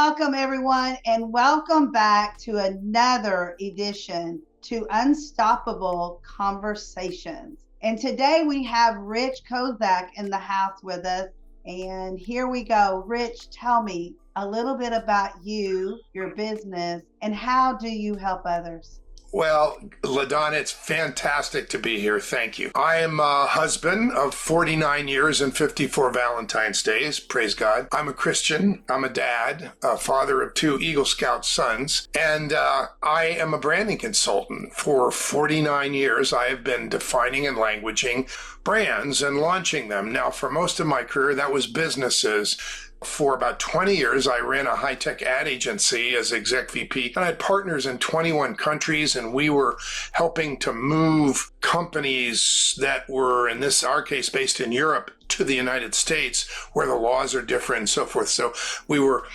welcome everyone, and welcome back to another edition to Unstoppable Conversations. And today we have Rich Kozak in the house with us. And here we go. Rich, tell me a little bit about you, your business, and how do you help others? Well, LaDonna, it's fantastic to be here. Thank you. I am a husband of 49 years and 54 Valentine's Days. Praise God. I'm a Christian. I'm a dad, a father of 2 Eagle Scout sons, and I am a branding consultant. For 49 years, I have been defining and languaging brands and launching them. Now, for most of my career, that was businesses. For about 20 years, I ran a high-tech ad agency as exec VP, and I had partners in 21 countries, and we were helping to move companies that were, in our case, based in Europe to the United States, where the laws are different and so forth. So we were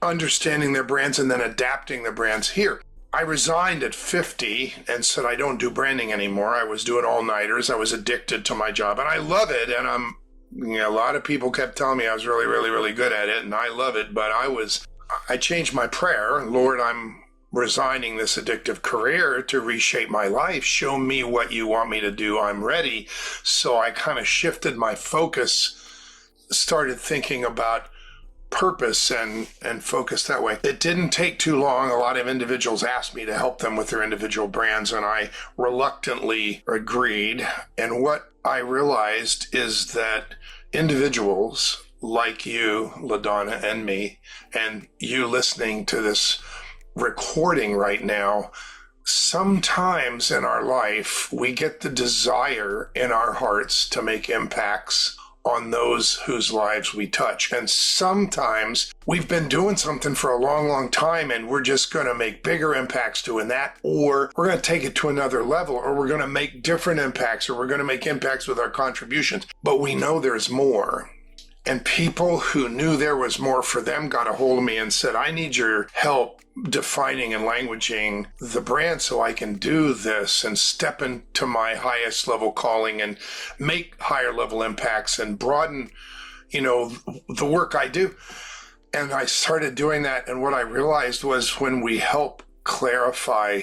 understanding their brands and then adapting the brands here. I resigned at 50 and said, I don't do branding anymore. I was doing all-nighters. I was addicted to my job, and I love it, and a lot of people kept telling me I was really, really, really good at it, and I love it, but I changed my prayer. Lord, I'm resigning this addictive career to reshape my life. Show me what you want me to do. I'm ready. So I kind of shifted my focus, started thinking about purpose and focus that way. It didn't take too long. A lot of individuals asked me to help them with their individual brands, and I reluctantly agreed. And what I realized is that individuals like you, LaDonna, and me, and you listening to this recording right now, sometimes in our life, we get the desire in our hearts to make impacts on those whose lives we touch. And sometimes we've been doing something for a long, long time, and we're just going to make bigger impacts doing that, or we're going to take it to another level, or we're going to make different impacts, or we're going to make impacts with our contributions. But we know there's more. And people who knew there was more for them got a hold of me and said, I need your help defining and languaging the brand so I can do this and step into my highest level calling and make higher level impacts and broaden, the work I do. And I started doing that. And what I realized was when we help clarify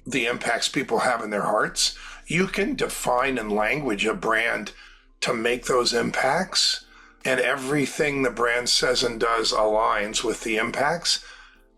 the impacts people have in their hearts, you can define and language a brand to make those impacts. And everything the brand says and does aligns with the impacts,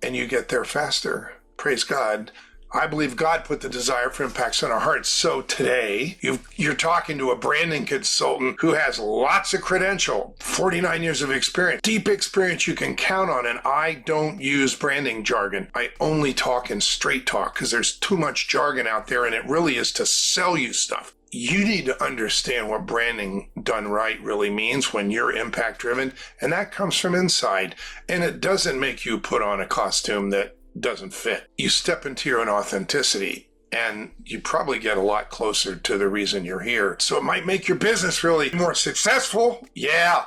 and you get there faster. Praise God. I believe God put the desire for impacts in our hearts. So today, you're talking to a branding consultant who has lots of credential, 49 years of experience, deep experience you can count on. And I don't use branding jargon. I only talk in straight talk because there's too much jargon out there, and it really is to sell you stuff. You need to understand what branding done right really means when you're impact driven, and that comes from inside. And it doesn't make you put on a costume that doesn't fit. You step into your own authenticity, and you probably get a lot closer to the reason you're here. So it might make your business really more successful. Yeah.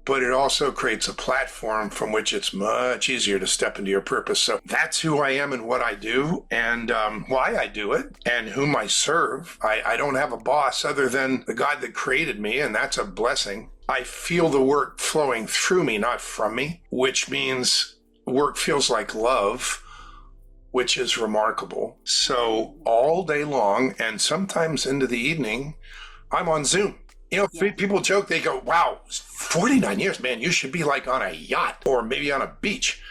But it also creates a platform from which it's much easier to step into your purpose. So that's who I am and what I do, and why I do it, and whom I serve. I don't have a boss other than the God that created me, and that's a blessing. I feel the work flowing through me, not from me, which means work feels like love, which is remarkable. So all day long, and sometimes into the evening, I'm on Zoom. People joke, they go, wow, 49 years, man, you should be like on a yacht or maybe on a beach.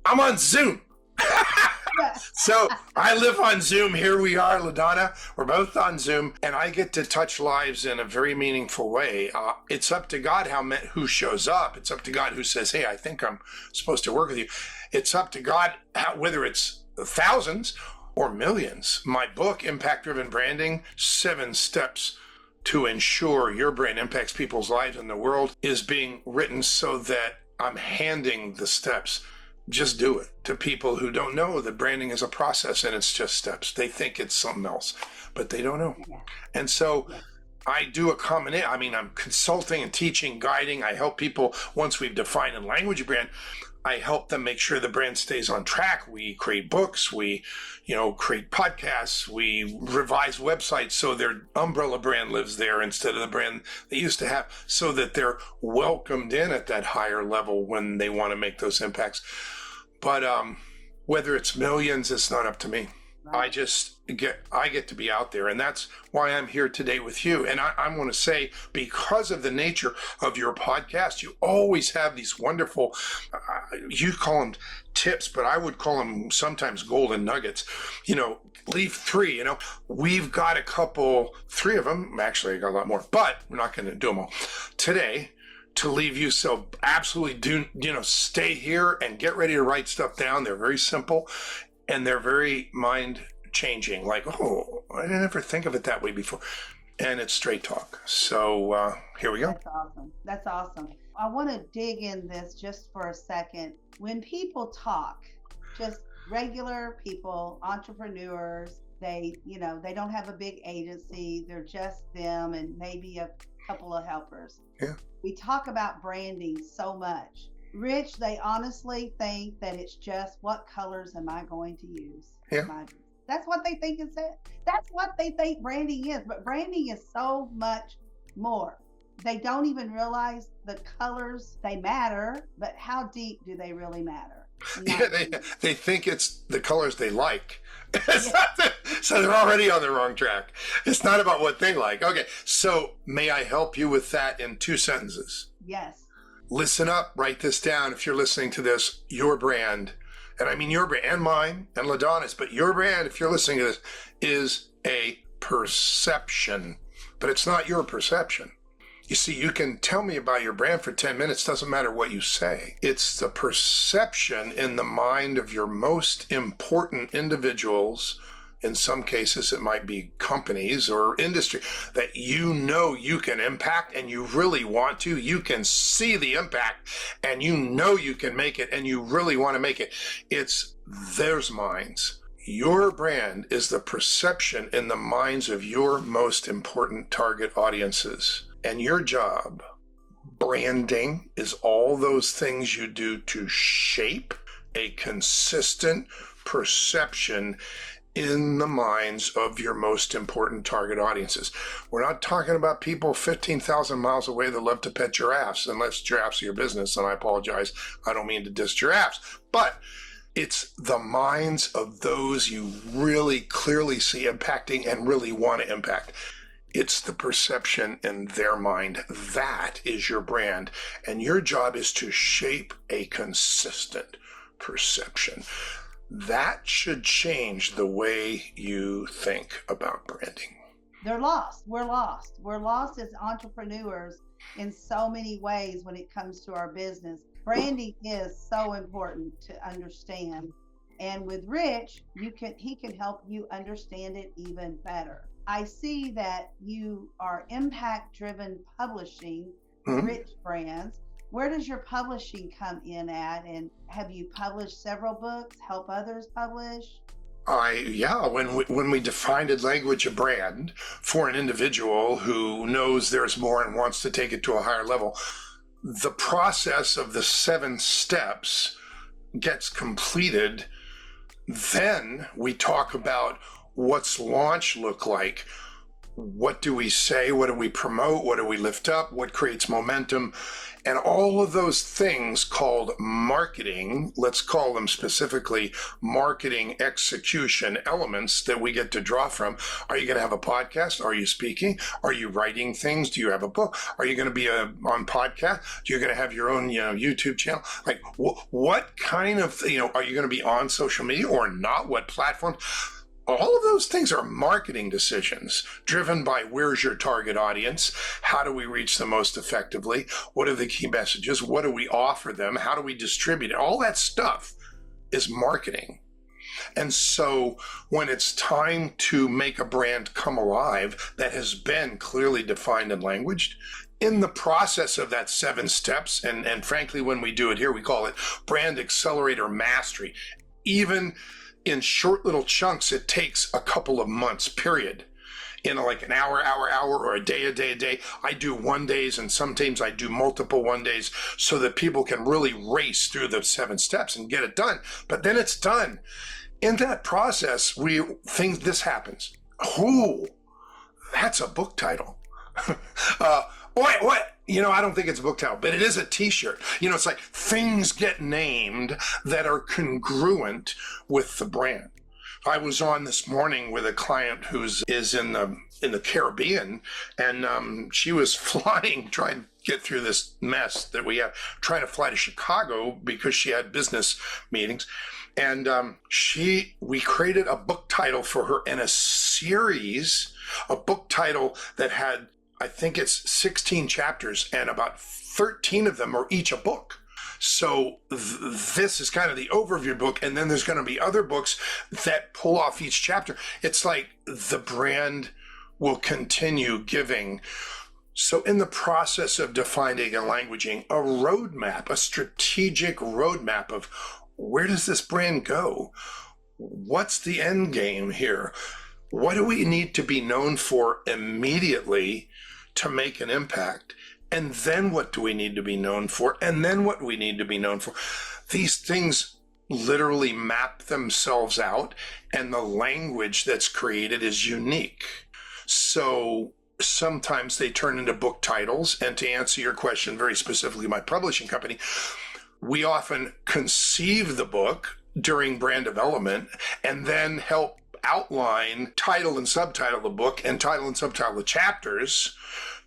I'm on Zoom. So I live on Zoom. Here we are, LaDonna. We're both on Zoom, and I get to touch lives in a very meaningful way. It's up to God who shows up. It's up to God who says, hey, I think I'm supposed to work with you. It's up to God whether it's thousands or millions. My book, Impact Driven Branding, 7 Steps to Ensure Your Brand Impacts People's Lives in the World, is being written so that I'm handing the steps. Just do it to people who don't know that branding is a process and it's just steps. They think it's something else, but they don't know. And so I do a combination. I mean, I'm consulting and teaching, guiding. I help people once we've defined and language a brand. I help them make sure the brand stays on track. We create books, we, create podcasts, we revise websites so their umbrella brand lives there instead of the brand they used to have, so that they're welcomed in at that higher level when they want to make those impacts. But whether it's millions, it's not up to me. I get to be out there, and that's why I'm here today with you. And I want to say, because of the nature of your podcast, you always have these wonderful, you call them tips, but I would call them sometimes golden nuggets. Leave 3, we've got three of them. Actually, I got a lot more, but we're not going to do them all today to leave you. So absolutely stay here and get ready to write stuff down. They're very simple. And they're very mind-changing, like, oh, I didn't ever think of it that way before. And it's straight talk. So here we go. That's awesome. That's awesome. I want to dig in this just for a second. When people talk, just regular people, entrepreneurs, they don't have a big agency. They're just them and maybe a couple of helpers. Yeah. We talk about branding so much. Rich, they honestly think that it's just, what colors am I going to use? Yeah. That's what they think it's it. That's what they think branding is. But branding is so much more. They don't even realize the colors, they matter, but how deep do they really matter? They think it's the colors they like. So they're already on the wrong track. It's not about what they like. Okay, so may I help you with that in 2 sentences? Yes. Listen up, write this down if you're listening to this. Your brand, and I mean your brand and mine and LaDonna's, but your brand, if you're listening to this, is a perception, but it's not your perception. You see, you can tell me about your brand for 10 minutes, doesn't matter what you say. It's the perception in the mind of your most important individuals. In some cases, it might be companies or industry that you can impact, and you really want to. You can see the impact and you can make it, and you really want to make it. It's theirs minds. Your brand is the perception in the minds of your most important target audiences. And your job, branding, is all those things you do to shape a consistent perception in the minds of your most important target audiences. We're not talking about people 15,000 miles away that love to pet giraffes, unless giraffes are your business, and I apologize, I don't mean to diss giraffes, but it's the minds of those you really clearly see impacting and really want to impact. It's the perception in their mind. That is your brand, and your job is to shape a consistent perception. That should change the way you think about branding. They're lost. We're lost. We're lost as entrepreneurs in so many ways when it comes to our business. Branding is so important to understand. And with Rich, he can help you understand it even better. I see that you are impact-driven publishing, Rich Brands. Where does your publishing come in at? And have you published several books, help others publish? When we defined a language a brand for an individual who knows there's more and wants to take it to a higher level, the process of the 7 steps gets completed. Then we talk about what's launch look like. What do we say? What do we promote? What do we lift up? What creates momentum? And all of those things called marketing, let's call them specifically marketing execution elements that we get to draw from. Are you going to have a podcast? Are you speaking? Are you writing things? Do you have a book? Are you going to be on podcast? Are you going to have your own, YouTube channel? Like what kind of, are you going to be on social media or not? What platforms? All of those things are marketing decisions driven by where's your target audience? How do we reach them most effectively? What are the key messages? What do we offer them? How do we distribute it? All that stuff is marketing. And so when it's time to make a brand come alive that has been clearly defined and languaged, in the process of that 7 steps, and frankly, when we do it here, we call it Brand Accelerator Mastery. Even in short little chunks, it takes a couple of months, period. in like an hour, or a day. I do 1 days, and sometimes I do multiple 1 days so that people can really race through the 7 steps and get it done. But then it's done. In that process, this happens. Oh, that's a book title. What? I don't think it's a book title, but it is a t-shirt. It's like things get named that are congruent with the brand. I was on this morning with a client is in the Caribbean, and she was trying to get through this mess that we have, trying to fly to Chicago because she had business meetings. And we created a book title for her in a series, a book title that had, I think it's 16 chapters, and about 13 of them are each a book. So this is kind of the overview book, and then there's going to be other books that pull off each chapter. It's like the brand will continue giving. So in the process of defining and languaging, a roadmap, a strategic roadmap of where does this brand go? What's the end game here? What do we need to be known for immediately to make an impact? And then what do we need to be known for? And then what we need to be known for? These things literally map themselves out, and the language that's created is unique. So sometimes they turn into book titles. And to answer your question very specifically, my publishing company, we often conceive the book during brand development and then help outline, title and subtitle the book, and title and subtitle the chapters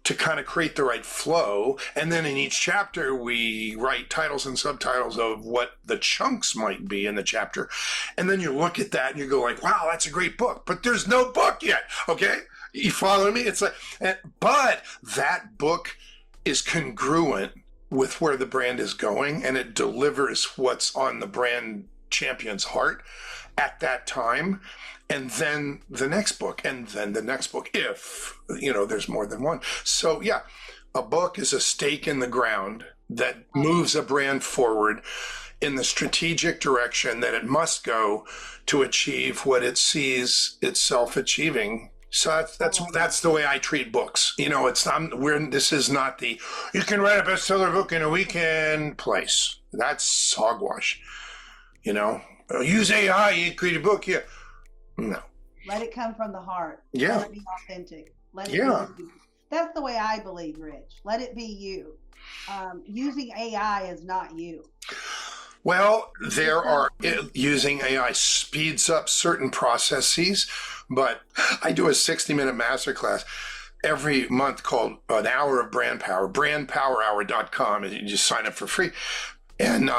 to kind of create the right flow. And then in each chapter, we write titles and subtitles of what the chunks might be in the chapter. And then you look at that and you go like, wow, that's a great book, but there's no book yet. Okay. You follow me? It's like, but that book is congruent with where the brand is going, and it delivers what's on the brand champion's heart at that time. And then the next book, and then the next book, if, there's more than one. So yeah, a book is a stake in the ground that moves a brand forward in the strategic direction that it must go to achieve what it sees itself achieving. So that's the way I treat books. This is not the, you can write a bestseller book in a weekend place. That's hogwash. Use AI, you create a book. Yeah. No. Let it come from the heart. Yeah. Let it be authentic. Let it be you. That's the way I believe, Rich. Let it be you. Using AI is not you. Well, using AI speeds up certain processes, but I do a 60-minute masterclass every month called An Hour of Brand Power, brandpowerhour.com, and you just sign up for free. And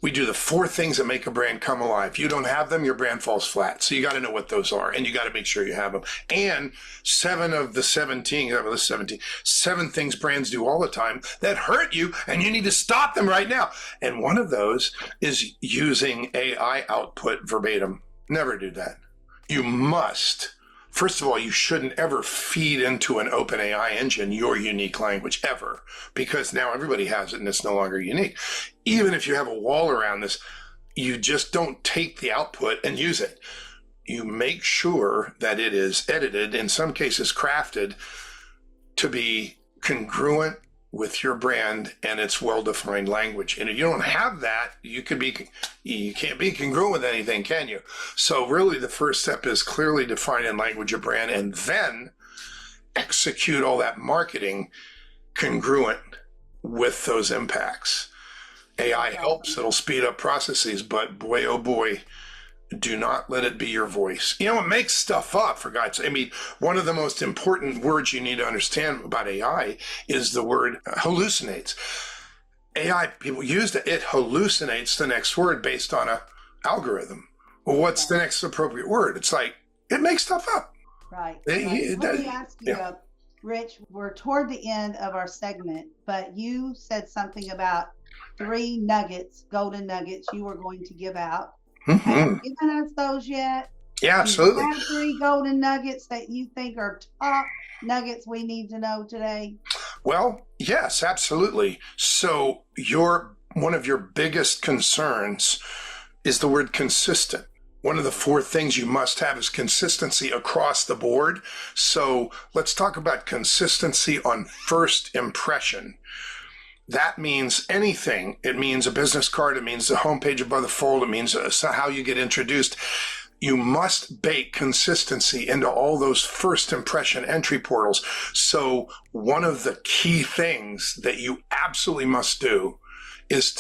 we do the 4 things that make a brand come alive. If you don't have them, your brand falls flat. So you got to know what those are, and you got to make sure you have them. And 7 things brands do all the time that hurt you, and you need to stop them right now. And one of those is using AI output verbatim. Never do that. You must. First of all, you shouldn't ever feed into an open AI engine your unique language ever, because now everybody has it and it's no longer unique. Even if you have a wall around this, you just don't take the output and use it. You make sure that it is edited, in some cases crafted, to be congruent with your brand and its well-defined language. And if you don't have that, you can't be congruent with anything, can you? So really the first step is clearly defining language of brand, and then execute all that marketing congruent with those impacts. AI helps, it'll speed up processes, but boy, oh boy, do not let it be your voice. It makes stuff up, for God's sake. I mean, one of the most important words you need to understand about AI is the word hallucinates. AI, people use it hallucinates the next word based on a algorithm. Well, what's the next appropriate word? It's like, it makes stuff up. Right. Let me ask you, Rich, we're toward the end of our segment, but you said something about 3 nuggets, golden nuggets you were going to give out. Mm-hmm. Have you given us those yet? Yeah, absolutely. You have 3 golden nuggets that you think are top nuggets we need to know today? Well, yes, absolutely. So one of your biggest concerns is the word consistent. One of the four things you must have is consistency across the board. So let's talk about consistency on first impression. That means anything. It means a business card. It means the homepage above the fold. It means how you get introduced. You must bake consistency into all those first impression entry portals. So one of the key things that you absolutely must do is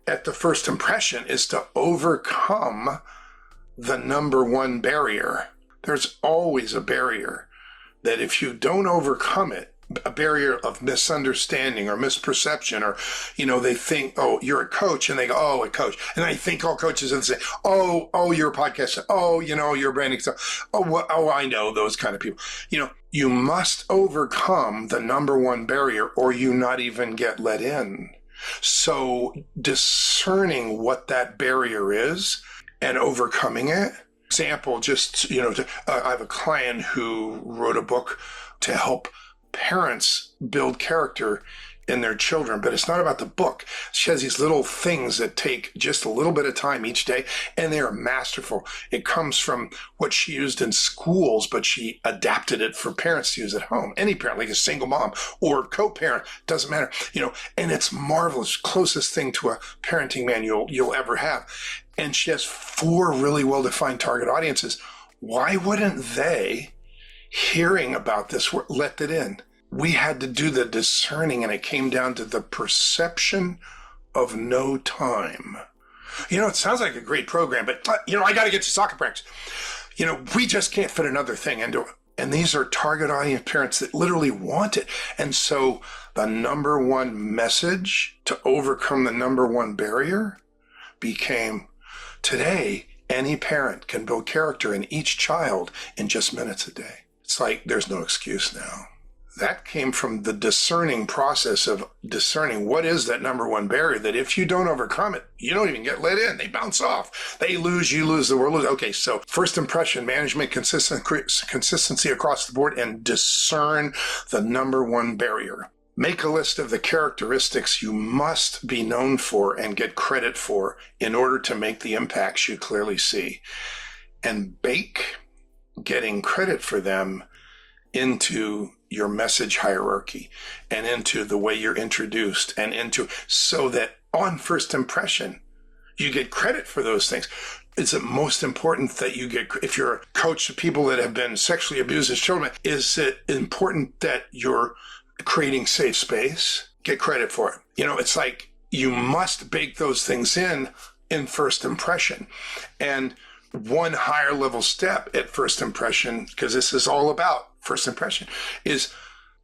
at the first impression, is to overcome the number one barrier. There's always a barrier that if you don't overcome it, a barrier of misunderstanding or misperception, or, they think, oh, you're a coach, and they go, oh, a coach. And I think all coaches are the same. Oh, you're a podcaster. Oh, you're a branding stuff. Oh, I know those kind of people. You must overcome the number one barrier or you not even get let in. So discerning what that barrier is and overcoming it. Example, I have a client who wrote a book to help parents build character in their children, but it's not about the book. She has these little things that take just a little bit of time each day, and they are masterful. It comes from what she used in schools, but she adapted it for parents to use at home. Any parent, like a single mom or co-parent, doesn't matter, and it's marvelous, closest thing to a parenting manual you'll ever have. And she has 4 really well-defined target audiences. Why wouldn't they, hearing about this, let it in? We had to do the discerning, and it came down to the perception of no time. It sounds like a great program, but, I got to get to soccer practice. We just can't fit another thing into it. And these are target audience parents that literally want it. And so the number one message to overcome the number one barrier became, today, any parent can build character in each child in just minutes a day. It's like there's no excuse now. That came from the discerning process of discerning what is that number one barrier that if you don't overcome it, you don't even get let in. They bounce off. They lose, you lose, the world loses. Okay, so first impression management, consistency across the board, and discern the number one barrier. Make a list of the characteristics you must be known for and get credit for in order to make the impacts you clearly see. And bake getting credit for them into your message hierarchy and into the way you're introduced and so that on first impression, you get credit for those things. It's the most important that you get, if you're a coach to people that have been sexually abused as children, is it important that you're creating safe space? Get credit for it. It's like you must bake those things in first impression. And one higher level step at first impression, because this is all about first impression, is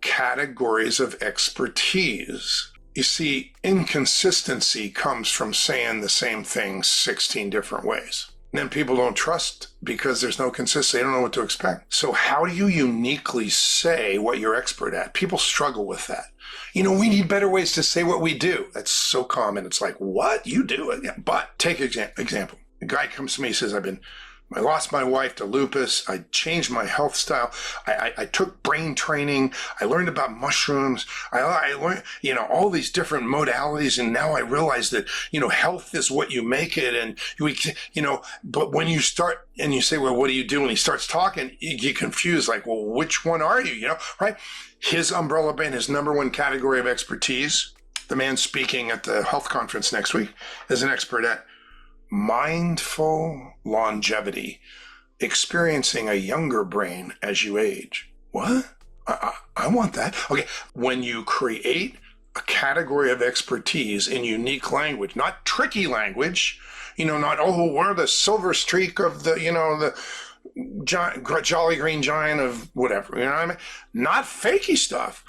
categories of expertise. You see, inconsistency comes from saying the same thing 16 different ways. And then people don't trust because there's no consistency. They don't know what to expect. So how do you uniquely say what you're expert at? People struggle with that. We need better ways to say what we do. That's so common. It's like, what? You do it? Yeah. But take example. A guy comes to me and says, I lost my wife to lupus. I changed my health style. I took brain training. I learned about mushrooms. I learned, all these different modalities. And now I realize that, health is what you make it. And but when you start and you say, well, what do you do? And he starts talking, you get confused. Like, well, which one are you? Right? His umbrella brand, his number one category of expertise, the man speaking at the health conference next week, is an expert at mindful longevity, experiencing a younger brain as you age. What? I want that. Okay. When you create a category of expertise in unique language, not tricky language, not, we're the silver streak of the jolly green giant of whatever, what I mean? Not fakey stuff,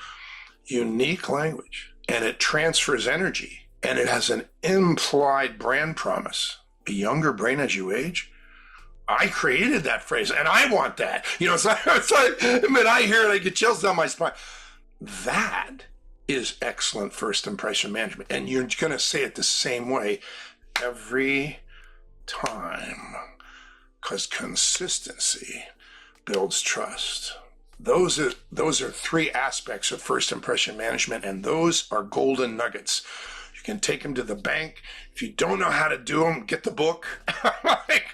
unique language. And it transfers energy and it has an implied brand promise. A younger brain as you age? I created that phrase and I want that. It's like I hear it, I get chills down my spine. That is excellent first impression management. And you're going to say it the same way every time, because consistency builds trust. Those are 3 aspects of first impression management, and those are golden nuggets. You can take them to the bank. If you don't know how to do them, get the book. Like,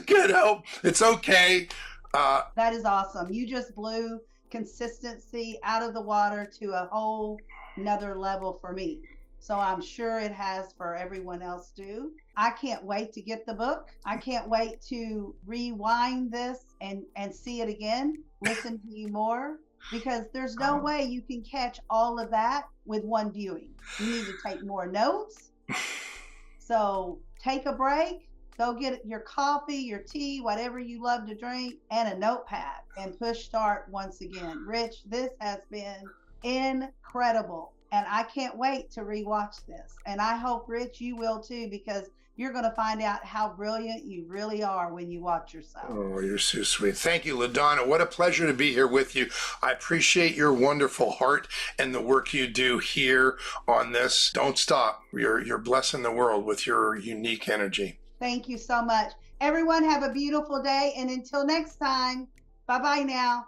get help. It's okay. That is awesome. You just blew consistency out of the water to a whole another level for me. So I'm sure it has for everyone else too. I can't wait to get the book. I can't wait to rewind this and see it again, listen to you more, because there's no way you can catch all of that with one viewing. You need to take more notes. So take a break, go get your coffee, your tea, whatever you love to drink, and a notepad and push start once again. Rich, this has been incredible. And I can't wait to rewatch this. And I hope, Rich, you will too, because you're going to find out how brilliant you really are when you watch yourself. Oh, you're so sweet. Thank you, LaDonna. What a pleasure to be here with you. I appreciate your wonderful heart and the work you do here on this. Don't stop. You're blessing the world with your unique energy. Thank you so much. Everyone have a beautiful day. And until next time, bye-bye now.